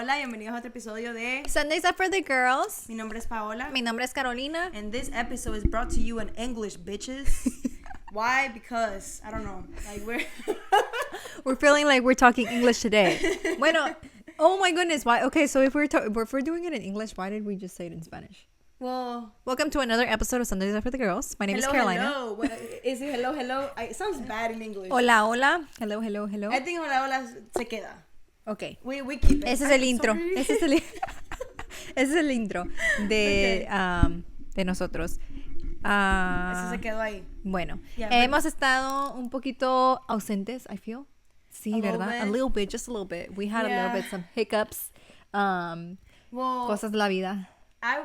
hola, bienvenidos a otro episodio de Sundays are for the girls. Mi nombre es Paola. Mi nombre es Carolina. And this episode is brought to you in English, bitches. Why? Because, I don't know, like we're feeling like we're talking English today. Bueno, oh my goodness, why? Okay, so if we're doing it in English, why did we just say it in Spanish? Well, welcome to another episode of Sundays are for the girls. My name is Carolina. Hello. Is it hello? It sounds bad in English. Hola, hola. Hello. I think hola se queda. Okay. We keep it. Ese es el intro. Ese es el intro de, okay. De nosotros. Eso se quedó ahí. Bueno, hemos estado un poquito ausentes, I feel. Sí, ¿verdad? A little bit, just a little bit. We had a little bit, some hiccups. Cosas de la vida. I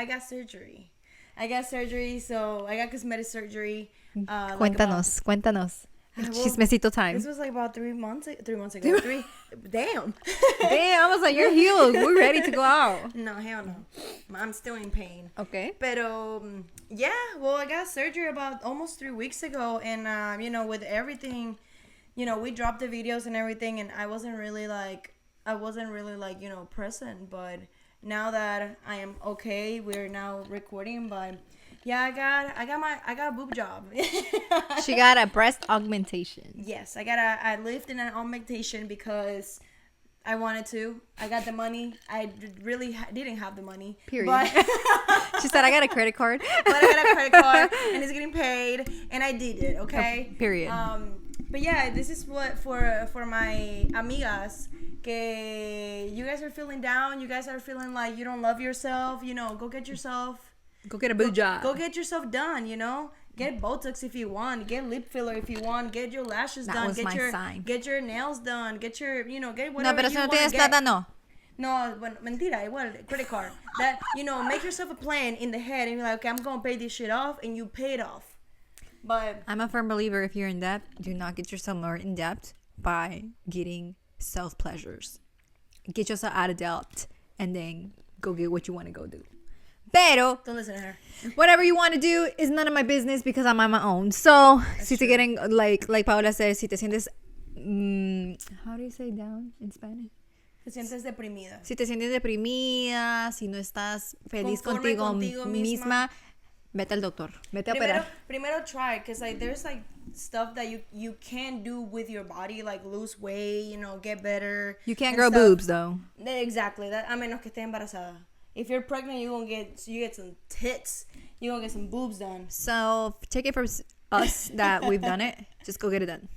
got surgery. So I got cosmetic surgery. Cuéntanos. Chismecito time. This was like about 3 months ago. Damn. I was like, you're healed. We're ready to go out. No, hell no. I'm still in pain. Okay. Pero, I got surgery about almost 3 weeks ago. And, with everything, we dropped the videos and everything. And I wasn't really present. But now that I am okay, we're now recording. But yeah, I got a boob job. She got a breast augmentation. Yes, I lived in an augmentation because I wanted to. I got the money. I really didn't have the money. Period. But she said, I got a credit card. But I got a credit card and it's getting paid and I did it, okay? Period. But yeah, this is what for my amigas que you guys are feeling down, you guys are feeling like you don't love yourself, go get a boob job. Go get yourself done, Get Botox if you want. Get lip filler if you want. Get your lashes that done. Was my sign. Get your nails done. Get your, get whatever no, pero you si no want tienes to get. plata, no. No, bueno, mentira, igual, credit card. That, make yourself a plan in the head and be like, okay, I'm going to pay this shit off, and you pay it off. But I'm a firm believer, if you're in debt, do not get yourself more in debt by getting self-pleasures. Get yourself out of debt, and then go get what you want to go do. Pero, don't listen to her. Whatever you want to do is none of my business because I'm on my own. So, si te quieren, like Paola said, si te sientes, how do you say down in Spanish? Te sientes deprimida. Si te sientes deprimida, si no estás feliz contigo misma, vete al doctor. Vete a operar. Primero try, because there's stuff that you can do with your body, like lose weight, get better. You can't grow boobs though. Exactly. That a menos que esté embarazada. If you're pregnant, you get some tits. You're gonna get some boobs done. So take it from us that we've done it. Just go get it done.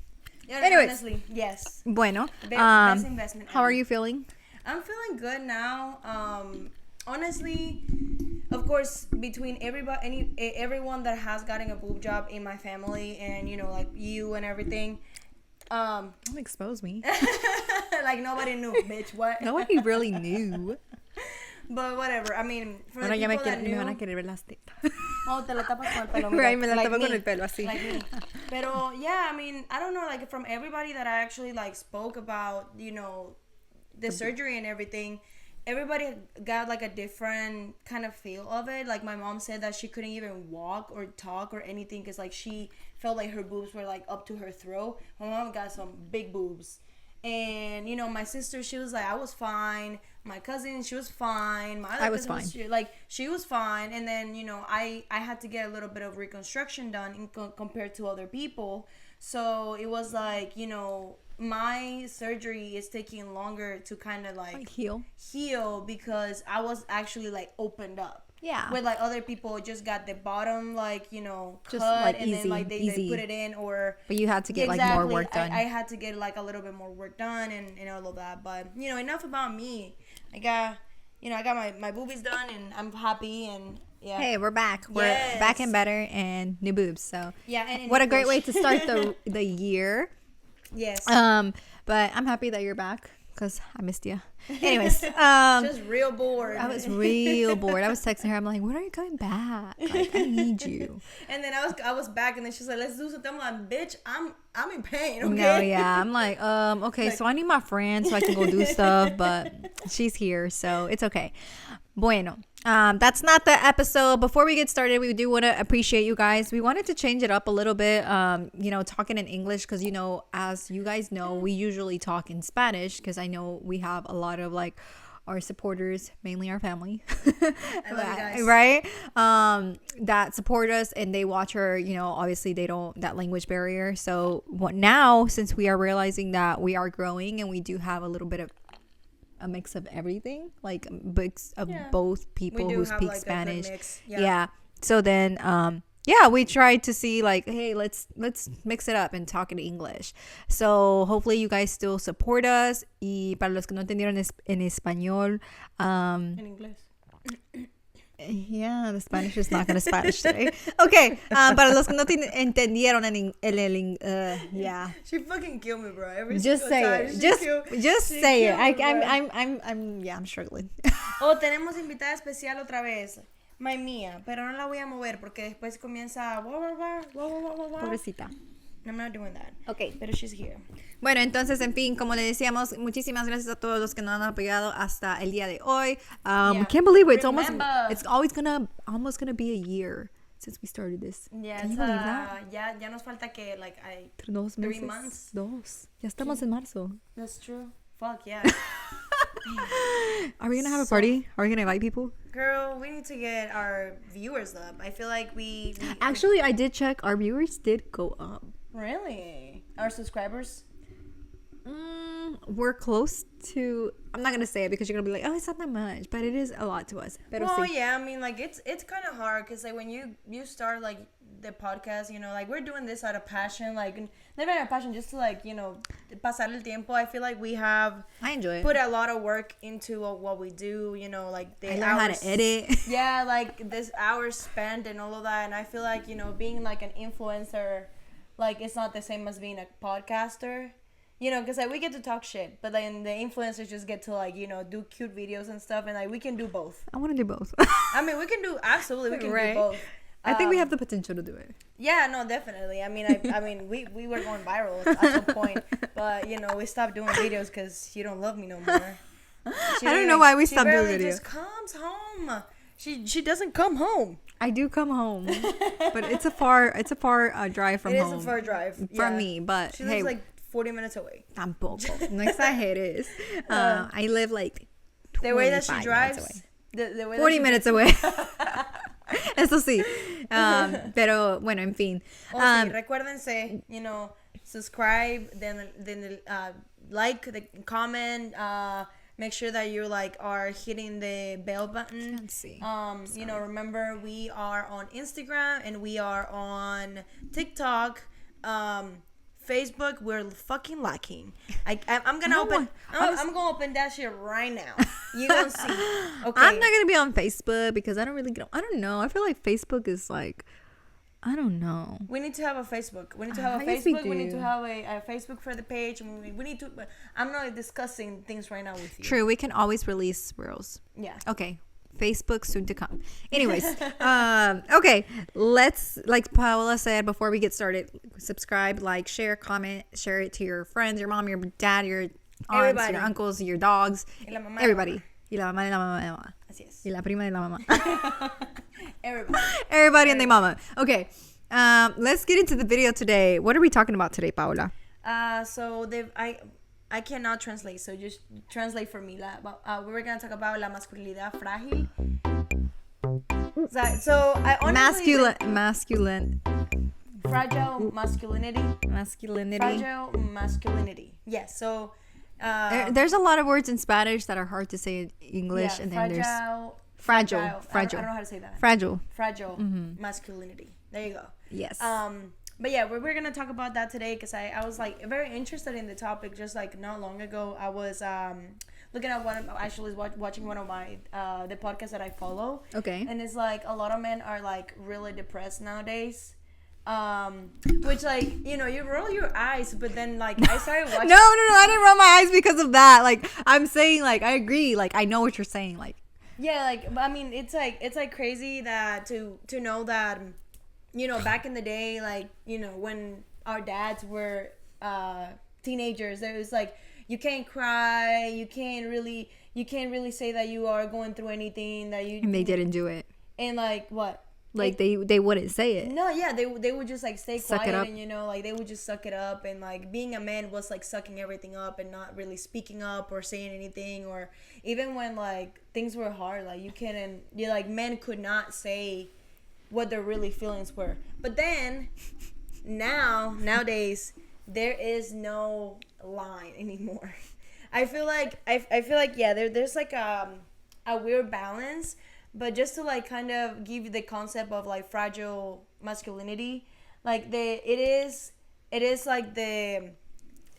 Yeah, anyways, honestly, yes. Bueno, best investment. How are you feeling? I'm feeling good now. Honestly, of course, between everyone that has gotten a boob job in my family, and like you and everything. Don't expose me. Like nobody knew, bitch. What? Nobody really knew. But whatever, I mean, for the bueno, people that knew... me van a querer ver las tetas. Oh, te la tapas con el pelo. Right, me la tapo con el pelo, así. Like me. Pero, yeah, I mean, I don't know, from everybody that I actually, spoke about, the surgery and everything, everybody got, a different kind of feel of it. Like, my mom said that she couldn't even walk or talk or anything because, she felt like her boobs were, up to her throat. My mom got some big boobs. And, my sister, she was like, I was fine. My cousin, she was fine. My other cousin was fine. She was fine. And then, I had to get a little bit of reconstruction done compared to other people. So it was my surgery is taking longer to kind of heal because I was actually opened up. Yeah. Where other people just got the bottom just cut and easy, then they put it in or. But you had to get more work done. I had to get a little bit more work done and all of that. But enough about me. I got my boobies done and I'm happy and yeah. Hey, we're back. We're back and better and new boobs. So yeah. And what a great way to start the year. Yes. But I'm happy that you're back. Because I missed you. Anyways. Just real bored. I was real bored. I was texting her. I'm like, when are you coming back? I need you. And then I was back. And then she's like, let's do something. I'm like, bitch, I'm in pain. Okay? No, yeah. I'm like, okay. So I need my friend so I can go do stuff. But she's here. So it's okay. Bueno. That's not the episode. Before we get started, we do want to appreciate you guys. We wanted to change it up a little bit, talking in English because, as you guys know, we usually talk in Spanish because I know we have a lot of like our supporters, mainly our family, I love you guys. right? That support us and they watch our, obviously they don't, that language barrier. So now, since we are realizing that we are growing and we do have a little bit of a mix of everything, like mix of both people who speak like Spanish. Yeah. So then we tried to see like, hey, let's mix it up and talk in English. So hopefully you guys still support us. Y para los que no entendieron en español, en inglés. Yeah, the Spanish is not gonna Spanish today. Okay, para los que no entendieron yeah. She fucking killed me, bro. Every just say time. it. Just say it. I'm struggling. Tenemos invitada especial otra vez. My mía, pero no la voy a mover porque después comienza Pobrecita. I'm not doing that. Okay. Pero she's here. Bueno, entonces, en fin, como le decíamos, muchísimas gracias a todos los que nos han apoyado hasta el día de hoy. Can't believe it. It's almost gonna be a year since we started this. Yeah, Can you believe that? Ya nos falta que 3 months. Ya estamos en marzo. That's true. Fuck yeah. Are we gonna have a party? Are we gonna invite people? Girl, we need to get our viewers up. I feel like we actually, I did check. Our viewers did go up. Really? Our subscribers? We're close to. I'm not gonna say it because you're gonna be like, oh, it's not that much, but it is a lot to us. Yeah, I mean, like it's kind of hard because like when you start like the podcast, like we're doing this out of passion, like never out of passion, just to like pasar el tiempo. I feel like I enjoy it. Put a lot of work into what we do, like the I learn how to edit. Yeah, like this hours spent and all of that, and I feel like being like an influencer, like it's not the same as being a podcaster. Because like we get to talk shit, but then the influencers just get to like do cute videos and stuff, and like we can do both. I want to do both. I mean, we can do both. I think we have the potential to do it. Yeah, no, definitely. I mean, we were going viral at some point, but we stopped doing videos because you don't love me no more. I don't know why we stopped doing videos. She just comes home. She doesn't come home. I do come home, but it's a far drive from home. It is a far drive from me, but she lives like 40 minutes away. Tampoco. No exageres. I live like 25 the way that she drives away. The way 40 minutes away. Eso sí. Pero bueno, en fin. Sí, recuérdense, subscribe, then like, comment, make sure that you are hitting the bell button. Can't see. Remember we are on Instagram and we are on TikTok. Facebook, we're fucking lacking. I'm gonna open. I'm gonna open that shit right now. You gonna see? Okay. I'm not gonna be on Facebook because I don't know. I feel like Facebook is like, I don't know. We need to have a Facebook. We need to have a Facebook. We need to have a Facebook for the page. We need to. I'm not discussing things right now with you. True. We can always release reels. Yeah. Okay. Facebook soon to come. Anyways, okay, let's, like Paola said before we get started, subscribe, like, share, comment, share it to your friends, your mom, your dad, your aunts, everybody. Your uncles, your dogs, everybody. Y la mamá de la mamá. Así es. Y la prima de la mamá. Everybody and their mama. Okay, let's get into the video today. What are we talking about today, Paola? So I cannot translate, so just translate for me. We were gonna talk about la masculinidad frágil. So I honestly masculine. Fragile masculinity. Fragile masculinity. Yes. So there's a lot of words in Spanish that are hard to say in English, and then there's fragile. I don't know how to say that. Fragile masculinity. There you go. Yes. But yeah, we're gonna talk about that today because I was like very interested in the topic. Just like not long ago, I was looking at watching one of my the podcasts that I follow. Okay. And it's like a lot of men are like really depressed nowadays. Which like you roll your eyes, but then like I started watching. No, I didn't roll my eyes because of that. Like I'm saying, like I agree. Like I know what you're saying. Like yeah, like I mean it's like crazy that to know that. Back in the day, like, when our dads were teenagers, there was like, you can't cry, you can't really say that you are going through anything that you. And they didn't do it. And like what? Like they wouldn't say it. No, yeah, they would just like stay Suck it quiet up. and like they would just suck it up, and like being a man was like sucking everything up and not really speaking up or saying anything, or even when like things were hard, like men could not say what their really feelings were. But then nowadays there is no line anymore. I feel like yeah, there's like a weird balance. But just to like kind of give you the concept of like fragile masculinity, like it is like the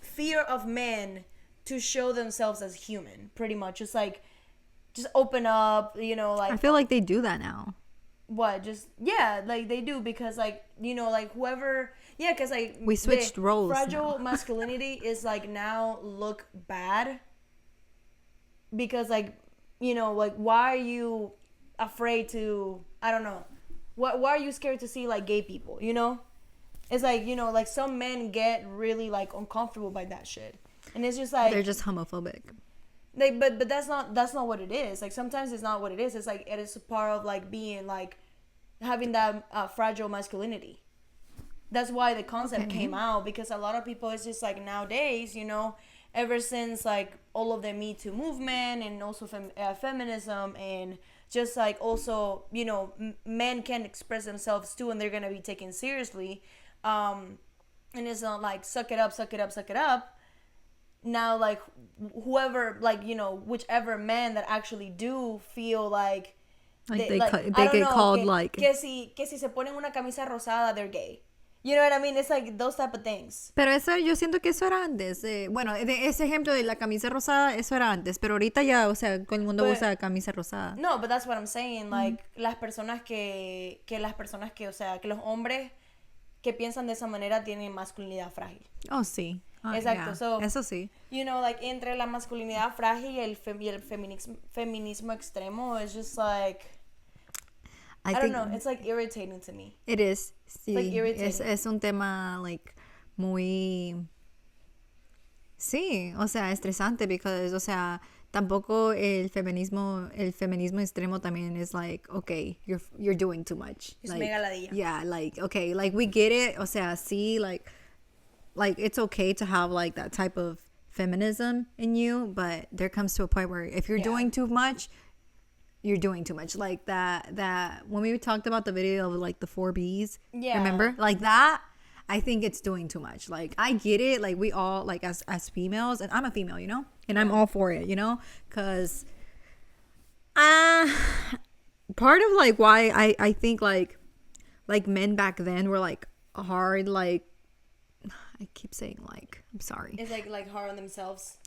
fear of men to show themselves as human, pretty much. It's like just open up, like I feel like they do that now. what? Just yeah, like they do, because like like whoever, yeah, because like we switched roles. Fragile masculinity is like now look bad because like like why are you afraid to, I don't know, why are you scared to see like gay people, it's like like some men get really like uncomfortable by that shit, and it's just like they're just homophobic. Like, but that's not what it is. Like sometimes it's not what it is. It's like it is a part of like being like having that fragile masculinity. That's why the concept came out, because a lot of people, it's just like nowadays, ever since like all of the Me Too movement and also feminism, and just like also men can express themselves too, and they're gonna be taken seriously, and it's not like suck it up. Now like whoever, like whichever men that actually do feel like they get called que si se ponen una camisa rosada, they're gay. You know what I mean? It's like those type of things. Pero eso, yo siento que eso era antes. Bueno, ese ejemplo de la camisa rosada, eso era antes. Pero ahorita ya, o sea, todo el mundo usa camisa rosada. No, but that's what I'm saying. Like, las personas que, o sea, que los hombres que piensan de esa manera tienen masculinidad frágil. Oh, sí. Exacto. Yeah. So, eso sí. Like, entre la masculinidad frágil y el feminismo extremo, it's just like... I don't know, it's like irritating to me. It is. Sí. Like irritating. Es un tema like muy, sí, o sea, estresante, because, o sea, tampoco el feminismo extremo también is like, okay, you're doing too much. It's like, mega ladilla. Yeah, like, okay, like we get it, o sea, sí, like it's okay to have like that type of feminism in you, but there comes to a point where if you're doing too much, you're doing too much. Like that when we talked about the video of like the 4 B's, remember, like that, I think it's doing too much. Like I get it, like we all, like as females, and I'm a female, and I'm all for it, because part of like why I think like men back then were like hard, like I keep saying like, I'm sorry, it's like hard on themselves.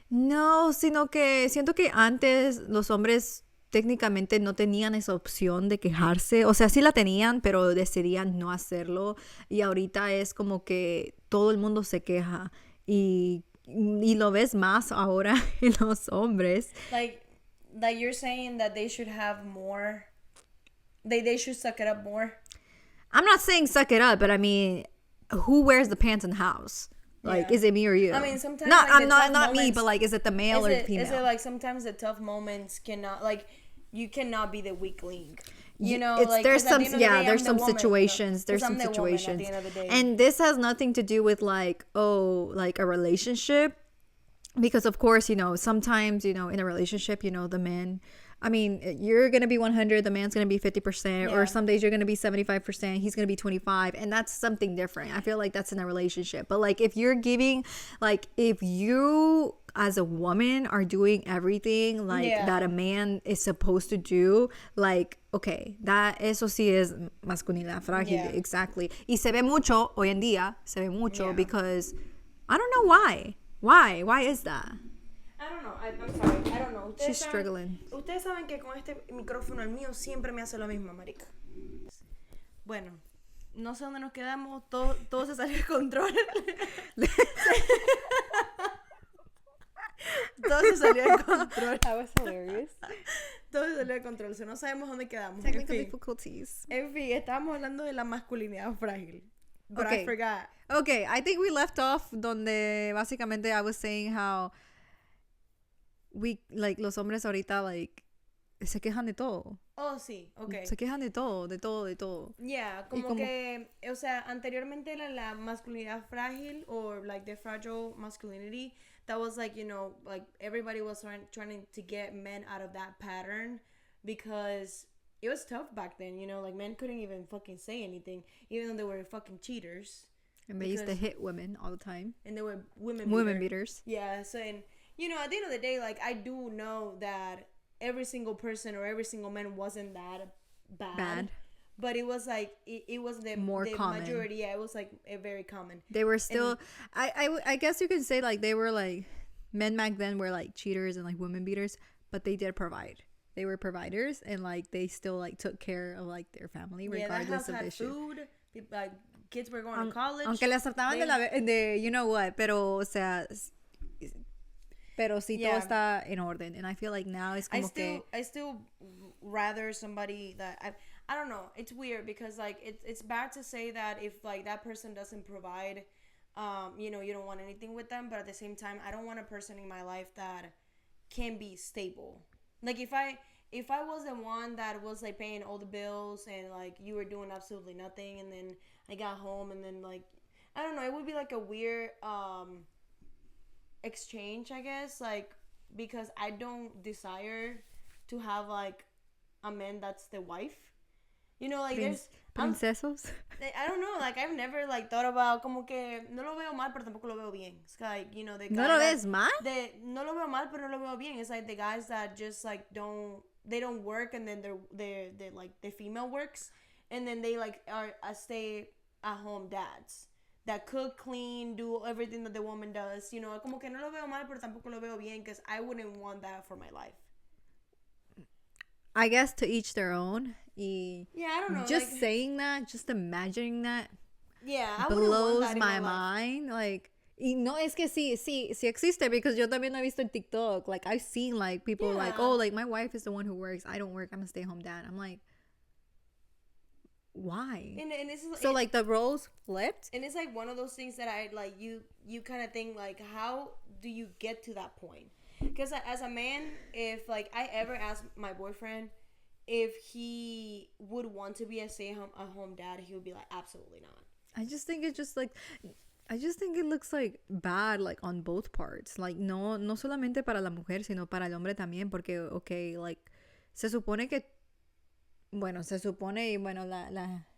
No, sino que siento que antes los hombres técnicamente no tenían esa opción de quejarse, o sea, sí la tenían, pero decidían no hacerlo, y ahorita es como que todo el mundo se queja, y lo ves más ahora en los hombres. Like you're saying that they should have more, they should suck it up more. I'm not saying suck it up, but I mean, who wears the pants in the house? Like, is it me or you? I mean, sometimes not me, but like, is it the male or the female? Is it like sometimes the tough moments cannot, like, you cannot be the weak link. There's some situations. There's some situations, and this has nothing to do with like a relationship, because of course sometimes in a relationship the man. I mean, you're going to be 100, the man's going to be 50%, or some days you're going to be 75%, he's going to be 25, and that's something different. I feel like that's in a relationship. But like if you're giving, like if you as a woman are doing everything like that a man is supposed to do, like, okay, eso sí es masculinidad frágil, exactly. Y se ve mucho, hoy en día, because I don't know why. Why is that? I don't know. I'm sorry. I don't know. She's struggling. Ustedes saben que con este micrófono, el mío, siempre me hace lo mismo, marica. Bueno, no sé dónde nos quedamos. Todo se salió de control. Todo se salió de control. That was hilarious. Todo se salió de control. No sabemos dónde quedamos. Technical difficulties. En fin, estábamos hablando de la masculinidad frágil. but I forgot. Okay, I think we left off donde básicamente I was saying how we, like, los hombres ahorita, like, se quejan de todo. Oh, sí, okay. Se quejan de todo, de todo, de todo. Yeah, como que, o sea, anteriormente la masculinidad frágil, or like the fragile masculinity, that was like, you know, like everybody was trying to get men out of that pattern because it was tough back then, you know, like men couldn't even fucking say anything, even though they were fucking cheaters. And they used to hit women all the time. And they were women beaters. Yeah, so, and, you know, at the end of the day, like, I do know that every single person or every single man wasn't that bad. But it was like it was the common majority. Yeah, it was like a very common. They were still, I guess you could say, like, they were like, men back then were like cheaters and like women beaters, but they did provide. They were providers, and like they still like took care of like their family regardless of the issue. Food, people, like kids were going to college. Aunque les trataban de you know what, pero o sea, pero sí todo está en orden, and I feel like now it's como I still rather somebody that I don't know, it's weird because like it's bad to say that if like that person doesn't provide, you know, you don't want anything with them, but at the same time I don't want a person in my life that can be stable. Like if I was the one that was like paying all the bills and like you were doing absolutely nothing, and then I got home and then like I don't know, it would be like a weird exchange, I guess, like because I don't desire to have like a man that's the wife, you know, like there's princesos. I don't know, like I've never like thought about como que no lo veo mal pero tampoco lo veo bien. It's like, you know, the guy no lo ves mal, no lo veo mal pero no lo veo bien. It's like the guys that just like don't work, and then they're like the female works, and then they like are stay at home dads that cook, clean, do everything that the woman does, you know, como que no lo veo mal, pero tampoco lo veo bien, because I wouldn't want that for my life. I guess to each their own. Yeah, I don't know. Just like, saying that, just imagining that, I blows want that my mind. Like, y no es que sí existe, because yo también he visto en TikTok. Like, I've seen like people like, oh, like my wife is the one who works. I don't work. I'm a stay-home dad. I'm like, why? And this is so like the roles flipped, and it's like one of those things that I like you kind of think like, how do you get to that point? Because as a man, if like I ever ask my boyfriend if he would want to be a stay-at-home dad, he would be like, absolutely not. I just think it looks like bad, like on both parts, like no solamente para la mujer sino para el hombre también, porque okay, like se supone y bueno,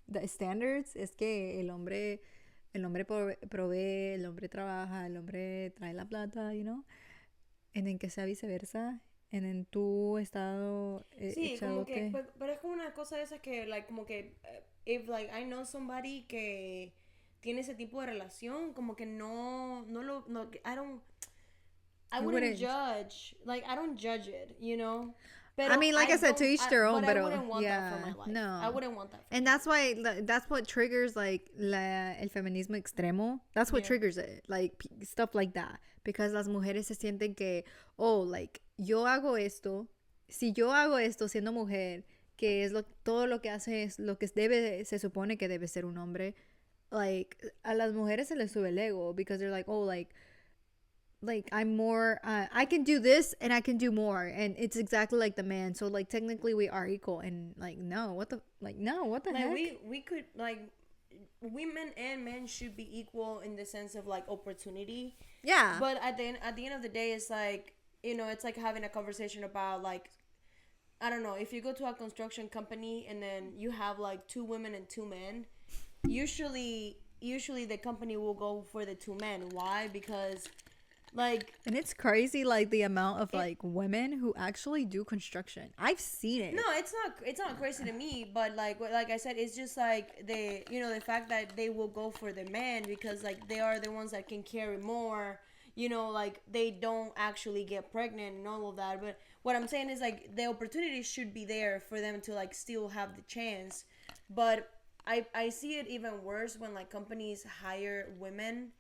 the standards es que el hombre provee, el hombre trabaja, el hombre trae la plata, you know, and en que sea viceversa, and en tu estado sí, como que, pero es como una cosa de esas que like como que if like I know somebody que tiene ese tipo de relación, como que no I wouldn't judge, like I don't judge it, you know. Pero I mean, like I said, to each their own, but I wouldn't want that for my life. No, I wouldn't want that. And that's why, that's what triggers like el feminismo extremo. That's what triggers it, like stuff like that, because las mujeres se sienten que, oh, like yo hago esto, si yo hago esto siendo mujer, que es todo lo que hace es lo que se supone que debe ser un hombre, like a las mujeres se les sube el ego, because they're like, oh, like I'm more I can do this and I can do more, and it's exactly like the man, so like technically we are equal, and like what the heck, we could like women and men should be equal in the sense of like opportunity, but at the end of the day, it's like, you know, it's like having a conversation about like, I don't know, if you go to a construction company and then you have like 2 women and 2 men, usually the company will go for the 2 men. Why? Because like, and it's crazy, like the amount of like women who actually do construction. I've seen it. No, it's not crazy to me, but like I said, it's just like the fact that they will go for the man because like they are the ones that can carry more, you know, like they don't actually get pregnant and all of that. But what I'm saying is like the opportunity should be there for them to like still have the chance. But I see it even worse when like companies hire women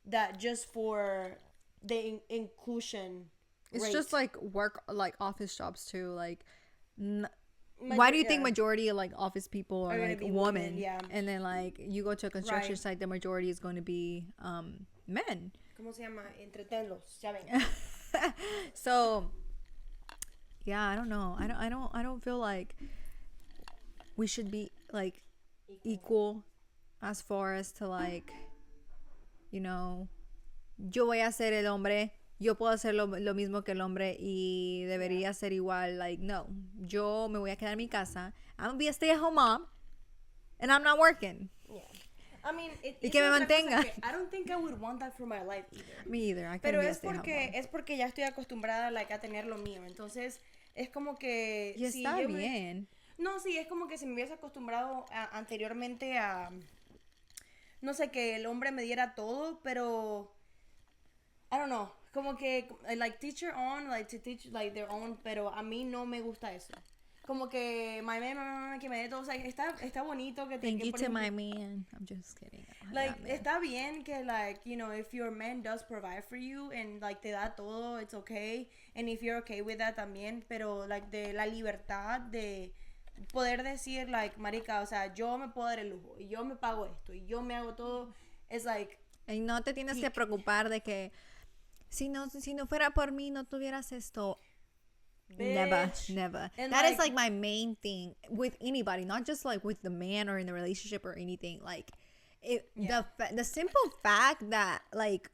that just for the inclusion it's rate. Just like work, like office jobs too, like why do you think majority of like office people are gonna like be women? yeah. And then like you go to a construction Right. site, the majority is going to be men. ¿Cómo se llama? Entretenlos, ya ven. So yeah, I don't know. I don't feel like we should be like equal as far as to like, you know, yo voy a ser el hombre, yo puedo hacer lo mismo que el hombre y debería ser igual. Like, no, yo me voy a quedar en mi casa. I'm gonna be a stay-at-home mom and I'm not working. Yeah. I mean, y que me mantenga. I don't think I would want that for my life either. Me either. I Pero be a es porque ya estoy acostumbrada like, a tener lo mío. Entonces, es como que... Y está bien. No, sí, es como que si me hubiese acostumbrado anteriormente a... No sé, que el hombre me diera todo, pero... I don't know. Como que, like, teach your own, like, to teach, like, their own, pero a mí no me gusta eso. Como que my man, que me dé todo, o sea, está bonito que te... Thank you por to ejemplo, my man. I'm just kidding. like, está bien que, like, you know, if your man does provide for you and, like, te da todo, it's okay. And if you're okay with that también, pero, like, de la libertad de poder decir, like, marica, o sea, yo me puedo dar el lujo y yo me pago esto y yo me hago todo, es like... Y no te tienes que preocupar de que si no fuera por mí no tuvieras esto. Bitch. Never. And That is like my main thing with anybody, not just like with the man or in the relationship or anything. Like, the simple fact that like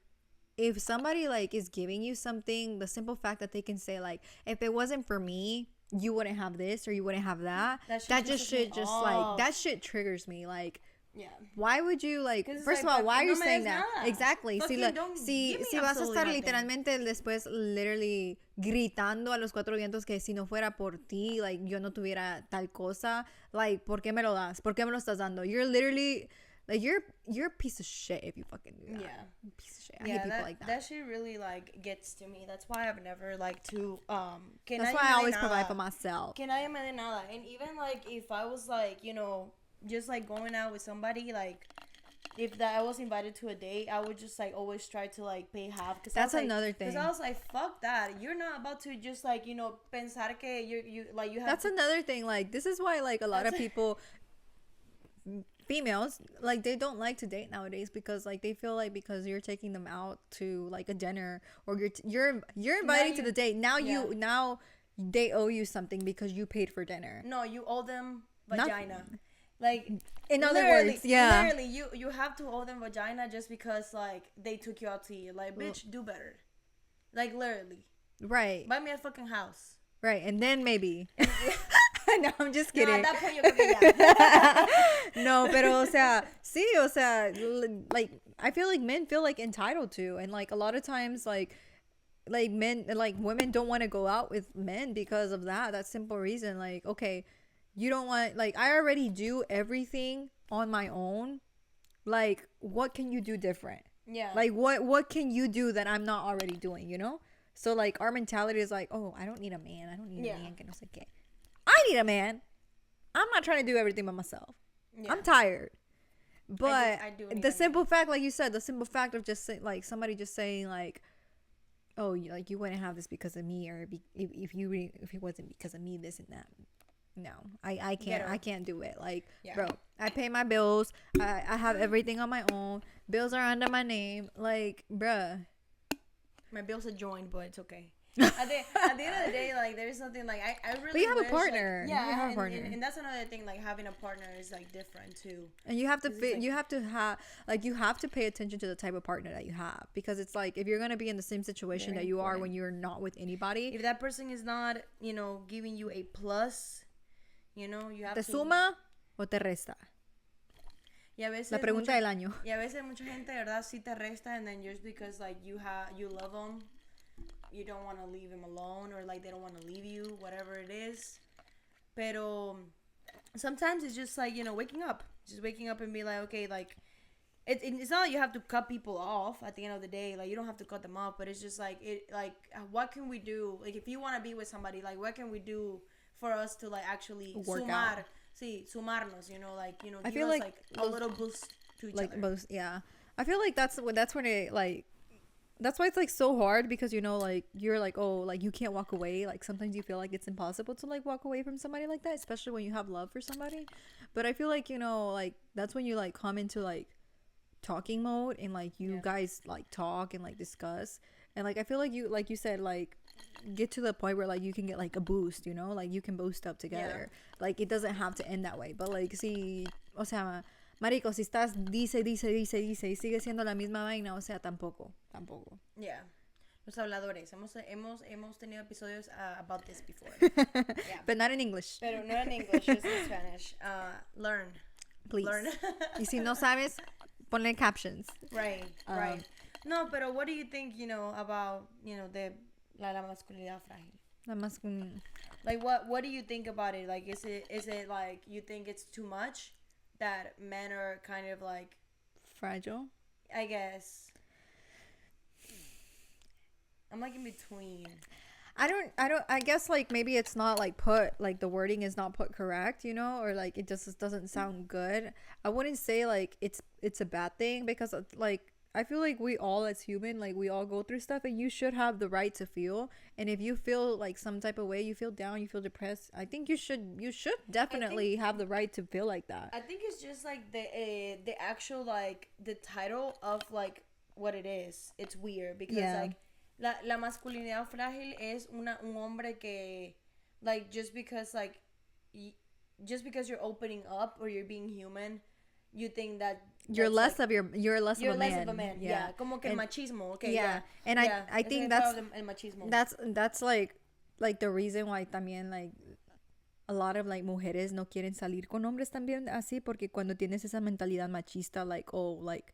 if somebody like is giving you something, the simple fact that they can say like, if it wasn't for me, you wouldn't have this or you wouldn't have that. That just like that shit triggers me. Like, yeah. Why would you like? First of all, why are you saying that? Nada. Exactly. Si vas a estar nothing. literalmente después literally gritando a los cuatro vientos que si no fuera por ti, like yo no tuviera tal cosa, like ¿por qué me lo das? ¿Por qué me lo estás dando? You're literally like you're a piece of shit if you fucking do that. Yeah. Piece of shit. I hate people like that. That shit really like gets to me. That's why I've never liked to That's why I always provide for myself. Que nadie me dé nada. And even like if I was like, you know, just like going out with somebody, like if that I was invited to a date, I would just like always try to like pay half. Cause that's another thing. Because I was like, fuck that. You're not about to just like, you know, pensar que you like you have. That's another thing. Like this is why like a lot of people, females, like they don't like to date nowadays because like they feel like because you're taking them out to like a dinner or you're inviting to the date now they owe you something because you paid for dinner. No, you owe them vagina. Like in other words, yeah. Literally, you have to owe them vagina just because like they took you out to eat. Like, bitch, do better. Like literally. Right. Buy me a fucking house. Right, and then maybe. No, I'm just kidding. No, at that point yo creo que ya. No, pero o sea, sí, o sea, like I feel like men feel like entitled to, and like a lot of times like men like women don't want to go out with men because of that simple reason. Like, okay, you don't want, like, I already do everything on my own. Like, what can you do different? Yeah. Like, what can you do that I'm not already doing, you know? So, like, our mentality is like, oh, I don't need a man. I don't need a man. Que no sé qué. I need a man. I'm not trying to do everything by myself. Yeah. I'm tired. But I do the simple fact, like you said, the simple fact of just like somebody just saying like, oh, like you wouldn't have this because of me, or if it wasn't because of me, this and that. No, I can't do it. Like, bro, I pay my bills. I have everything on my own. Bills are under my name. Like, bruh. My bills are joined, but it's okay. At the end of the day, like, there's something like I really. But you have wish, a partner. Like, yeah, you have a partner, and that's another thing. Like having a partner is like different too. And you have to you have to pay attention to the type of partner that you have, because it's like if you're gonna be in the same situation that you are when you're not with anybody. If that person is not, you know, giving you a plus, you know, you have ¿Te to. suma o te resta? Y a veces la pregunta del año. Y a veces mucha gente, de verdad, sí te resta, and then just because like you love them, you don't want to leave them alone, or like they don't want to leave you, whatever it is. Pero sometimes it's just like, you know, waking up and be like, okay, like it's not like you have to cut people off at the end of the day. Like, you don't have to cut them off, but it's just like what can we do? Like, if you want to be with somebody, like, what can we do for us to like actually sumarnos, you know, like, you know, I give feel us like a little boost to each other. Boost, yeah. I feel like that's when it like that's why it's like so hard, because you know, like you're like, oh, like you can't walk away. Like sometimes you feel like it's impossible to like walk away from somebody like that, especially when you have love for somebody. But I feel like, you know, like that's when you like come into like talking mode, and like you guys like talk and like discuss, and like I feel like you said, like get to the point where like you can get like a boost, you know, like you can boost up together. Like it doesn't have to end that way, but like si, o sea, marico, si estás dice y sigue siendo la misma vaina, o sea, tampoco. Yeah. Los habladores. Hemos tenido episodios about this before. Yeah. But not in English. Pero no in English, just in Spanish. Learn. Please. Learn. Y si no sabes, ponle captions. Right, right. No, pero what do you think, you know, about, you know, la masculinidad frágil? La masculinidad. Like, what do you think about it? Like, is it like you think it's too much that men are kind of like Fragile? I guess. I'm like in between. I guess like maybe it's not like put, like the wording is not put correct, you know, or like it just doesn't sound good. I wouldn't say like it's a bad thing, because like I feel like we all as human, like we all go through stuff, and you should have the right to feel. And if you feel like some type of way, you feel down, you feel depressed, I think you should definitely have the right to feel like that. I think it's just like the actual like the title of like what it is. It's weird because like la masculinidad frágil es un hombre que like just because you're opening up or you're being human, you think that you're less like, of less of a man. Yeah. Como que el machismo. Okay. Yeah. And I think that's el machismo. That's like the reason why también like a lot of like mujeres no quieren salir con hombres también así, porque cuando tienes esa mentalidad machista, like, oh, like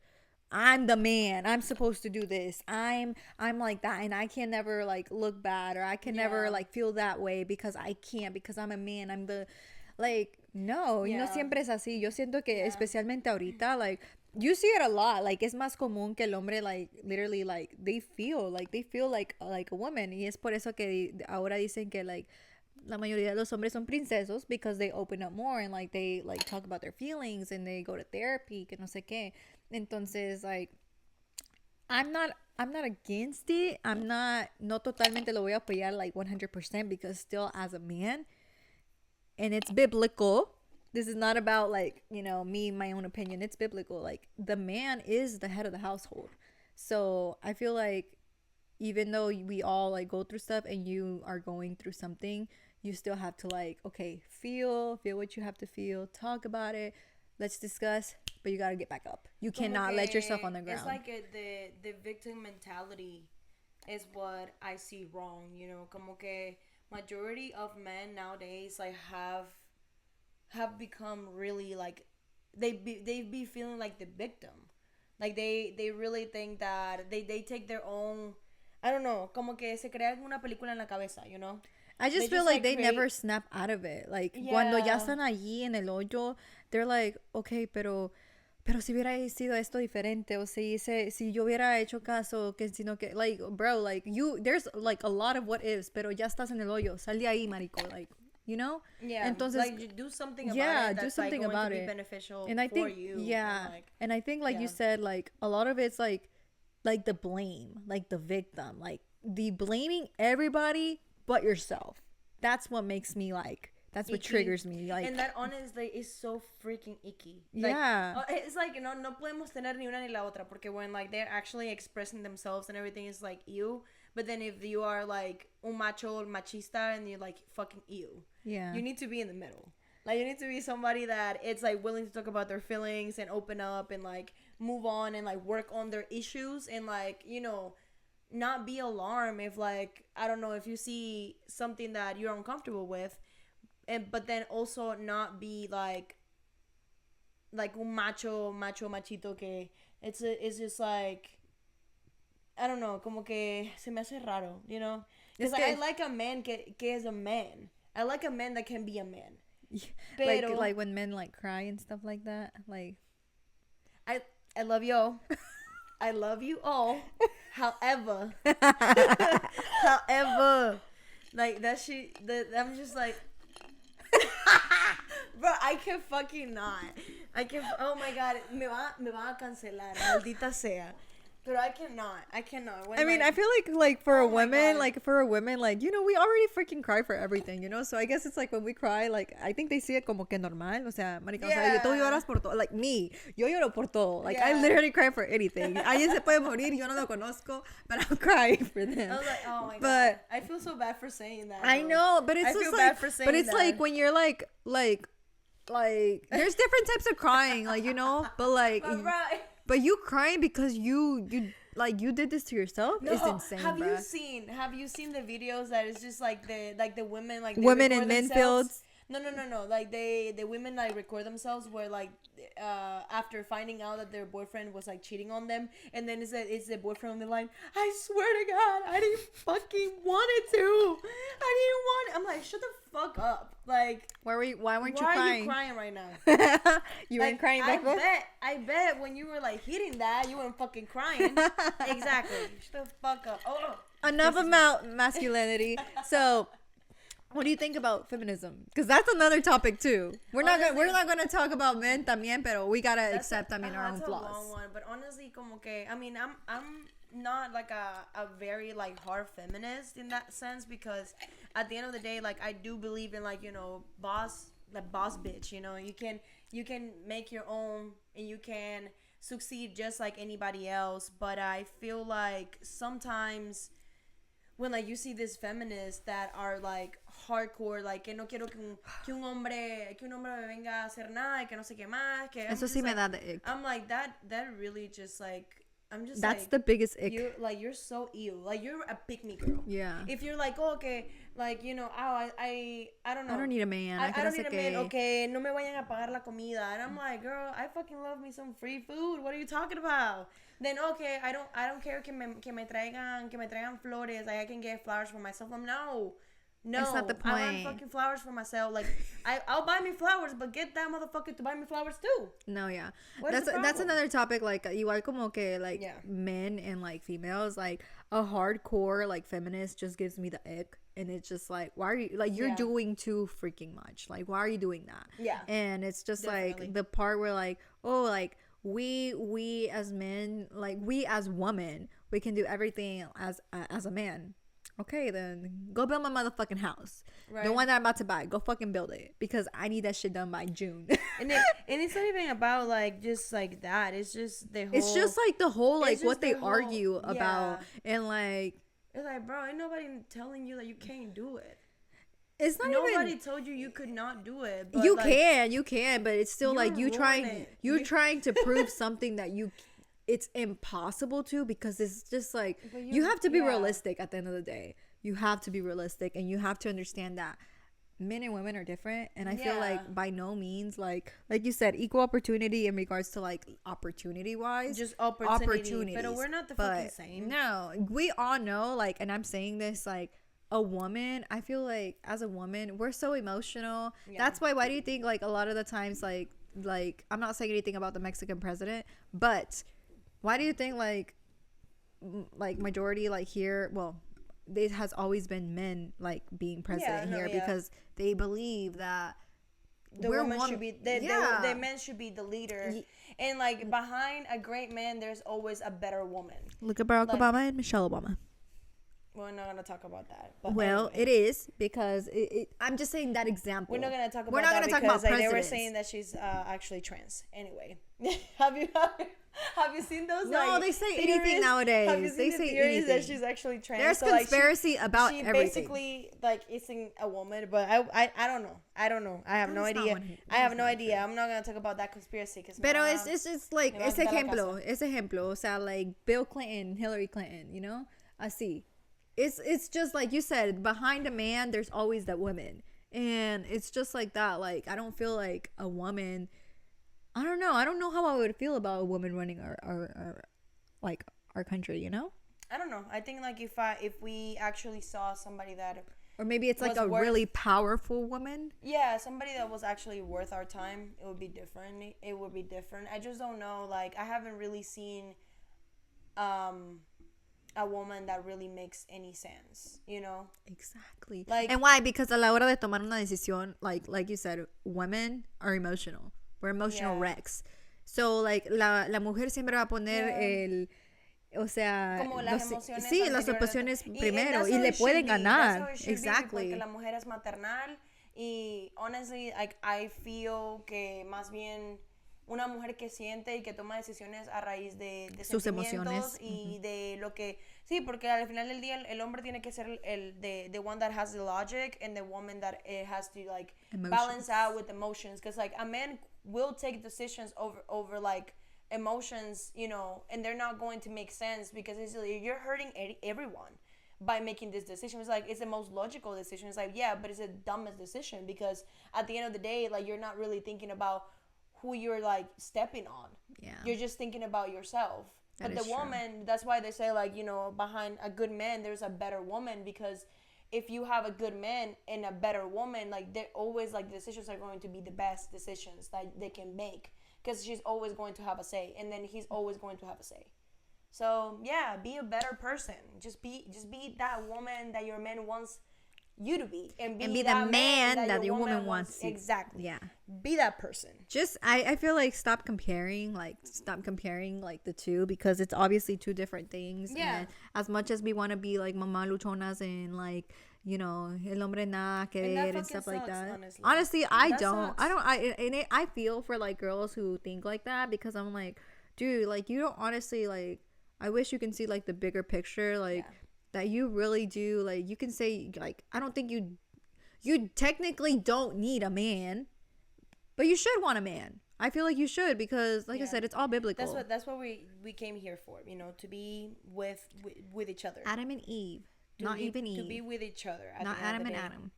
I'm the man, I'm supposed to do this, I'm like that, and I can never like look bad, or I can never like feel that way because I can't, because I'm a man, I'm the like, no, no siempre es así. Yo siento que especialmente ahorita, like you see it a lot, like es más común que el hombre like literally like they feel like a woman, y es por eso que ahora dicen que like la mayoría de los hombres son princesos, because they open up more and like they like talk about their feelings and they go to therapy, que no sé qué. Entonces like I'm not against it. No totalmente lo voy a apoyar like 100%, because still as a man, and it's biblical. This is not about like, you know, me, my own opinion. It's biblical. Like the man is the head of the household. So I feel like even though we all like go through stuff and you are going through something, you still have to like, okay, feel what you have to feel, talk about it, let's discuss, but you got to get back up. You cannot let yourself on the ground. It's like the victim mentality is what I see wrong, you know, como que majority of men nowadays like have become really like they be feeling like the victim, like they really think that they take their own, I don't know, como que se crean una película en la cabeza, you know. I just feel like they never snap out of it. Like cuando ya están allí en el hoyo, they're like, okay, pero si hubiera sido esto diferente, o si yo hubiera hecho caso, que sino que, like, bro, like there's like a lot of what ifs, pero ya estás en el hoyo, sal de ahí, marico, like, you know. Yeah. Entonces, like, do something about it. That's, do something like, about it. Beneficial and I think, for you. And I think, like you said, like a lot of it's like the blame, like the victim, like the blaming everybody but yourself. That's what makes me like. That's what triggers me. Like, and that honestly is so freaking icky. Like, it's like, you know, no podemos tener ni una ni la otra, porque when like they're actually expressing themselves and everything is like ew, but then if you are like un macho machista and you're like fucking ew, you need to be in the middle. Like you need to be somebody that it's like willing to talk about their feelings and open up and like move on and like work on their issues and like, you know, not be alarmed if like, I don't know, if you see something that you're uncomfortable with, but then also not be like un machito que it's just like, I don't know, como que se me hace raro, you know, because like, I like a man que is a man. I like a man that can be a man. Pero, like when men like cry and stuff like that, like I love you all. I love you all. However, like that shit, I'm just like, bro, I can fucking not. I can. Oh my god, me va a cancelar, maldita sea. But I cannot. When, I mean, like, I feel like for a oh my woman, God. like for a woman, like, you know, we already freaking cry for everything, you know? So I guess it's like when we cry, like, I think they see it como que normal. O sea, marica, o sea, tú lloras por todo. Like me, yo lloro por todo. Like, I Yeah. literally cry for anything. Alguien se puede morir, yo no lo conozco, but I'm crying for I them. was like, oh my But God. I feel so bad for saying that. I though. know, but it's I just feel like, bad for saying but it's that. like when you're like, there's different types of crying, like, you know, but like, But right. but you crying because you like you did this to yourself is insane, Have bruh. have you seen the videos that it's just like the women like they Women in record men themselves? fields. No. Like the women like record themselves where like after finding out that their boyfriend was like cheating on them, and then it's the boyfriend on the line. I swear to God, I didn't fucking want it to. I didn't want it. I'm like, shut the fuck up. Like, Why weren't you why are crying? you crying right now? You Like, weren't crying back then? I bet when you were like hitting that, you weren't fucking crying. Exactly. Shut the fuck up. Oh. Enough about masculinity. So, what do you think about feminism? Because that's another topic too. We're not gonna talk about men también, pero we gotta accept our own That's a flaws. long one, but honestly, como que I mean, I'm not like a very like hard feminist in that sense, because at the end of the day, like I do believe in like, you know, boss bitch, you know, you can make your own and you can succeed just like anybody else. But I feel like sometimes when like you see these feminists that are like hardcore, like que no quiero que un hombre me venga a hacer nada, y que no sé qué más, que I'm Eso just sí me like, da de ick. I'm like that really just like I'm just That's like, the biggest ick. you're so ew, like you're a pick me girl. Yeah. If you're like, oh, okay, like, you know, oh, I don't know, I don't need a man. I don't need a man. que- Okay, no me vayan a pagar la comida. And I'm like, girl, I fucking love me some free food. What are you talking about? Then okay, I don't care que me traigan flores. Like I can get flowers for myself. I'm no. That's not the I want point. fucking flowers for myself. Like I'll buy me flowers, but get that motherfucker to buy me flowers too. No, yeah. What is the That's problem? another topic. Like igual como que like Yeah. men and like females, like a hardcore like feminist just gives me the ick, and it's just like, why are you like you're Yeah. doing too freaking much? Like, why are you doing that? Yeah. And it's just Definitely. like the part where like, oh, like we as men, like we as women, we can do everything as a man. Okay, then go build my motherfucking house. Right. The one that I'm about to buy, go fucking build it, because I need that shit done by June. And it's not even about like just like that. It's just the whole. It's just like the whole like It's what just they the whole- argue about, yeah. and like It's like, bro, ain't nobody telling you that you can't do it. it's not Nobody even. told you could not do it. But You like, can, but it's still like You're ruining it. you're You- trying to prove something that it's impossible to, because it's just like But you have to be yeah. realistic at the end of the day. You have to be realistic, and you have to understand that men and women are different, and I feel Yeah. like by no means like you said, equal opportunity in regards to like opportunity wise, Just opportunity. opportunities, But we're not the but fucking same. no, we all know, like, and I'm saying this like a woman, I feel like as a woman we're so emotional. Yeah. That's why do you think like a lot of the times like I'm not saying anything about the Mexican president, but why do you think like majority like here, well, it has always been men like being president here, yeah. because they believe that The we're woman one- should be yeah. the man should be the leader. And like behind a great man there's always a better woman. Look at Barack like- Obama and Michelle Obama. We're not gonna talk about that. But Well, anyway. it is because I'm just saying that example. We're not gonna talk about We're not that gonna talk because about like, they were presidents. saying that she's actually trans. Anyway, have you seen those? No, like, they say theories? anything nowadays. Have you seen They the say theories that anything. she's actually trans? There's like, conspiracy about she everything. basically like isn't a woman, but I don't know. I have no That's not idea. what I have that's no not idea. I'm not gonna talk about that conspiracy because. Pero it's just like me vas es a quitar la ejemplo, es ejemplo, o sea, like Bill Clinton, Hillary Clinton, you know, así. It's just like you said, behind a man there's always that woman, and it's just like that. Like I don't feel like a woman. I don't know how I would feel about a woman running our like our country, you know. I don't know. I think like if we actually saw somebody that. Or maybe it's like Was a worth- really powerful woman. Yeah, somebody that was actually worth our time, it would be different. It would be different. I just don't know. Like, I haven't really seen a woman that really makes any sense, you know? Exactly. Like- And why? Because a la hora de tomar una decisión, like you said, women are emotional. We're emotional Yeah. wrecks. So, like, la mujer siempre va a poner Yeah. O sea, como las emociones sí, las emociones primero y le pueden ganar. Exactly. Porque la mujer es maternal y honestly, like, I feel que más bien una mujer que siente y que toma decisiones a raíz de sus sentimientos emociones y de lo que sí, porque al final del día el hombre tiene que ser the one that has the logic and the woman that has to like balance out with emotions, because like a man will take decisions over like emotions, you know, and they're not going to make sense because it's, you're hurting everyone by making this decision. It's like it's the most logical decision. It's like, yeah, but it's the dumbest decision because at the end of the day, like, you're not really thinking about who you're like stepping on. Yeah. You're just thinking about yourself. But the woman, that's why they say, like, you know, behind a good man there's a better woman, because if you have a good man and a better woman, like, they're always like, the decisions are going to be the best decisions that they can make, because she's always going to have a say and then he's always going to have a say. So yeah, be a better person. Just be that woman that your man wants you to be, and be the man that your woman wants. Exactly. Yeah. Be that person. Just I feel like stop comparing like the two, because it's obviously two different things. Yeah. And as much as we want to be like mamá luchonas and like, you know, el hombre nada que ver and stuff like that. Honestly, I feel for like girls who think like that, because I'm like, dude, like, you don't honestly, like, I wish you can see like the bigger picture, like, that you really do, like, you can say, like, I don't think you technically don't need a man, but you should want a man. I feel like you should, because like I said, it's all biblical. That's what we came here for, you know, to be with each other. Adam and Eve. Not even Eve. To be with each other. Not Adam and Adam.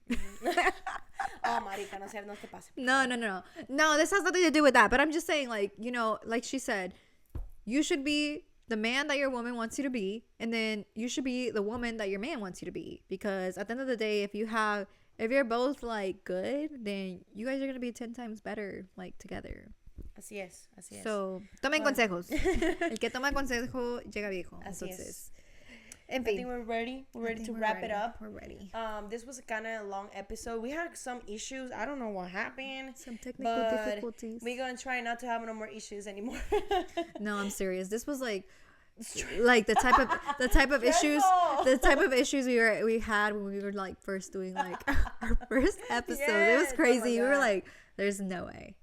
Oh, marica, no te pase. No, this has nothing to do with that. But I'm just saying, like, you know, like she said, you should be the man that your woman wants you to be, and then you should be the woman that your man wants you to be, because at the end of the day, if you're both like good, then you guys are going to be 10 times better, like, together. Así es. So, tomen consejos. El que toma consejo llega viejo. Así Entonces, es. En fin. I think we're ready. We're ready to wrap it up. We're ready. This was a kind of long episode. We had some issues. I don't know what happened. Some technical difficulties. We're going to try not to have no more issues anymore. No, I'm serious. This was like the type of issues we had when we were like first doing like our first episode. Yes, it was crazy. We were like, there's no way.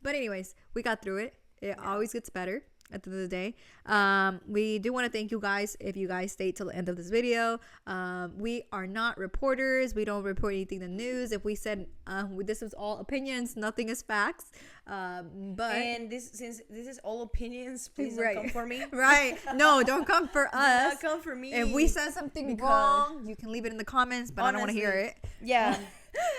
But anyways, we got through it. It always gets better at the end of the day. We do want to thank you guys if you guys stayed till the end of this video. We are not reporters. We don't report anything in the news. If we said this is all opinions, nothing is facts. But since this is all opinions, please don't come for me. Right. No, don't come for us. Don't come for me. If we said something wrong, you can leave it in the comments, but honestly, I don't want to hear it. Yeah.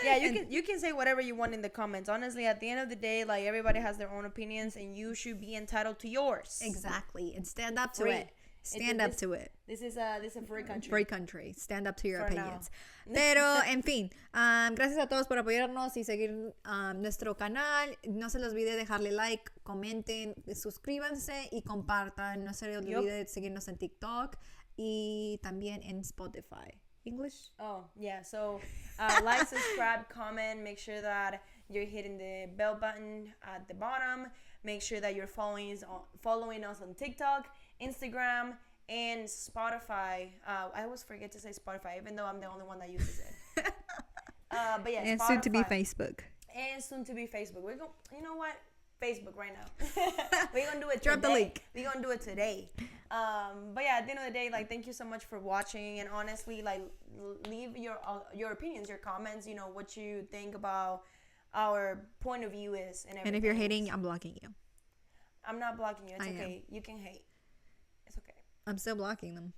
Yeah, you can say whatever you want in the comments. Honestly, at the end of the day, like, everybody has their own opinions, and you should be entitled to yours. Exactly, and stand up to it. Stand up to it. This is a free country. Free country. Stand up to your opinions. Pero, en fin, gracias a todos por apoyarnos y seguir nuestro canal. No se les olvide dejarle like, comenten, suscríbanse y compartan. No se les olvide seguirnos en TikTok y también en Spotify. English? Oh, yeah. So, like, subscribe, comment. Make sure that you're hitting the bell button at the bottom. Make sure that you're following us on TikTok, Instagram, and Spotify. I always forget to say Spotify, even though I'm the only one that uses it. But yeah, and Spotify. soon to be Facebook. And soon to be Facebook. You know what? Facebook right now. We're gonna do it. Drop the link. We're gonna do it today. But yeah, at the end of the day, like, thank you so much for watching, and honestly, like, leave your opinions, your comments. You know what you think about our point of view is, and everything. And if you're hating, I'm blocking you. I'm not blocking you. It's okay. You can hate. It's okay. I'm still blocking them.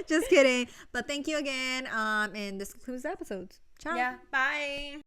Just kidding. But thank you again. And this concludes the episode. Ciao. Yeah. Bye.